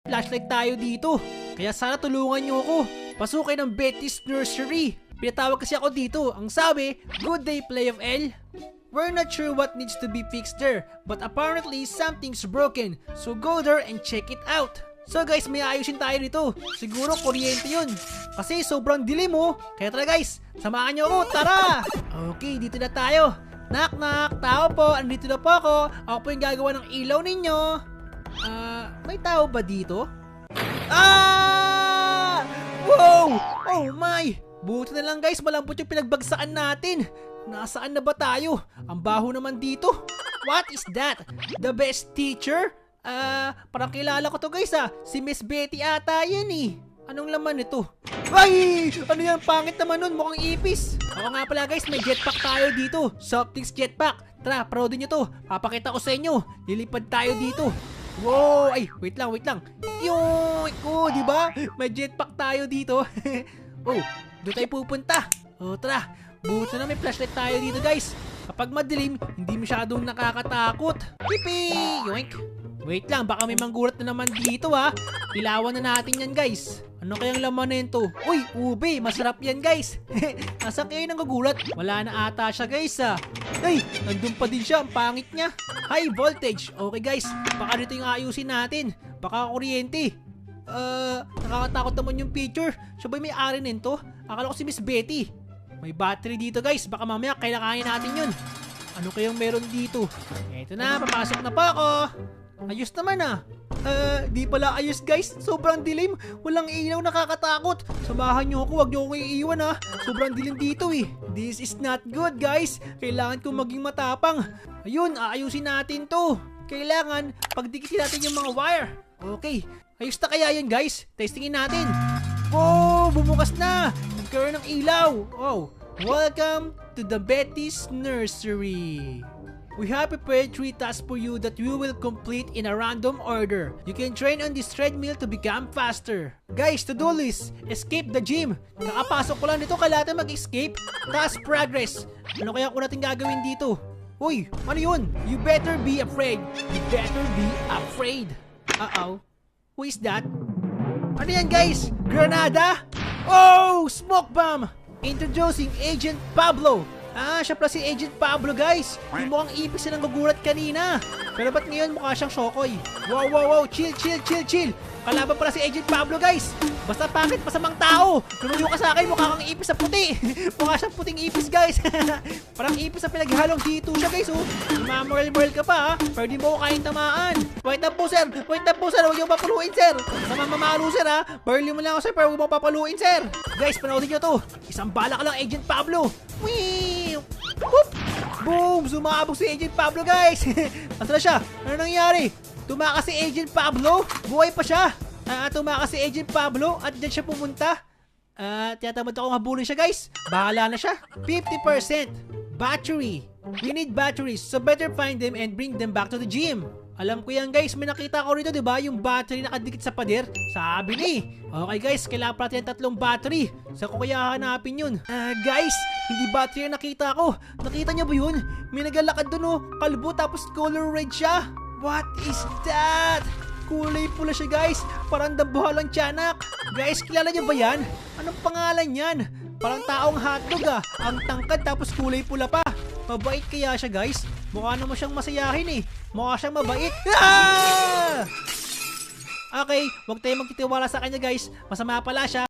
flashlight tayo dito. Kaya sana tulungan nyo ako. Pasukin ng Betty's Nursery. Pinatawag kasi ako dito. Ang sabi, good day Play of L. We're not sure what needs to be fixed there, but apparently something's broken. So go there and check it out. So guys, may ayusin tayo dito. Siguro kuryente yun. Kasi sobrang dilim oh. Kaya tara guys, samahan nyo ako. Tara! Okay, dito na tayo. Knock knock, tao po. Andito na po ako. Ako po yung gagawa ng ilaw ninyo. May tao ba dito? Ah! Wow! Oh my! Buti na lang guys, malambot yung pinagbagsakan natin. Nasaan na ba tayo? Ang baho naman dito. What is that? The best teacher? Parang kilala ko to guys Si Miss Betty ata yan eh. Anong laman nito? Ay! Ano yan? Pangit naman nun. Mukhang ipis. Ako nga pala guys, may jetpack tayo dito. Softics jetpack. Tara, proudin nyo to. Papakita ko sa inyo. Lilipad tayo dito. Wow! Ay, wait lang. Yoink! Oh, diba? May jetpack tayo dito. Oh, doon tayo pupunta. Oh, tara. Buti na may flashlight tayo dito guys. Kapag madilim, hindi masyadong nakakatakot. Pipi! Yoink! Wait lang, baka may manggulat na naman dito Ilawan na natin yan guys. Ano kayang laman nito? Uy, ube! Masarap yan guys. Nasaan kayo nanggugulat? Wala na ata siya guys Ay, nandun pa din siya. Ang pangit niya. High voltage. Okay guys, baka dito yung ayusin natin. Baka kuryente. Nakakatakot naman yung picture. Siya ba may ari nito? Akala ko si Miss Betty. May battery dito guys. Baka mamaya kailanganin natin yun. Ano kayang meron dito? Eto na, papasok na pa ako. Ayos naman di pala ayos guys. Sobrang dilim. Walang ilaw, nakakatakot. Samahan nyo ako, wag nyo akong iiwan Sobrang dilim dito eh. This is not good guys. Kailangan kong maging matapang. Ayun, aayusin natin to. Kailangan pagdikitin natin yung mga wire. Okay, ayos na kaya yun guys. Testingin natin. Oh, bumukas na. Nagkaroon ng ilaw. Oh, welcome to the Betty's Nursery. We have prepared 3 tasks for you that you will complete in a random order. You can train on this treadmill to become faster. Guys, to-do list. Escape the gym. Nakapasok ko lang dito, kailangan mag-escape. Task progress. Ano kaya ko natin gagawin dito? Uy, ano yun? You better be afraid. You better be afraid. Uh-oh. Who is that? Ano yan guys? Granada? Oh! Smoke bomb! Introducing Agent Pablo. Siya pala si Agent Pablo guys. Yung mukhang ipis na nanggugulat kanina. Pero ba't ngayon mukha siyang Shokoy? Wow. Chill. Kalaban pala si Agent Pablo guys. Basta pangit, masamang tao. Lumayo ka sa akin, mukha kang ipis sa puti. Mukha siyang puting ipis guys. Parang ipis na pinaghalong dito siya guys Mamoral ka pa Pwede mo ko kayang tamaan. Wait na po sir. Huwag niyo papaluin sir. Mamamalo sir Barely mo lang ako sir, pero huwag mo papaluin sir. Guys, panoodin niyo to. Isang bala ka lang Agent Pablo. Whee! Whoop! Boom! Sumabog si Agent Pablo guys. Asa na siya? Ano nangyari? Tumakas si Agent Pablo? Buhay pa siya? Tumakas si Agent Pablo at dyan siya pumunta? Tiyatamad akong habulin siya guys. Bahala na siya. 50% battery. We need batteries, so better find them and bring them back to the gym. Alam ko yan guys, may nakita ko rito diba yung battery nakadikit sa pader? Sabi ni. Okay guys, kailangan pa natin 3 battery. Saan ko kaya hanapin yun? Guys, hindi battery ang nakita ko. Nakita niyo ba yun? May nagalakad dun kalbo tapos color red siya. What is that? Kulay pula siya guys. Parang dambuhalang tiyanak. Guys, kilala niyo ba yan? Anong pangalan yan? Parang taong hotdog Ang tangkad tapos kulay pula pa. Mabait kaya siya guys? Mukha naman siyang masayahin Mukha siyang mabait. Okay, huwag tayong magtitiwala sa kanya guys. Masama pala siya.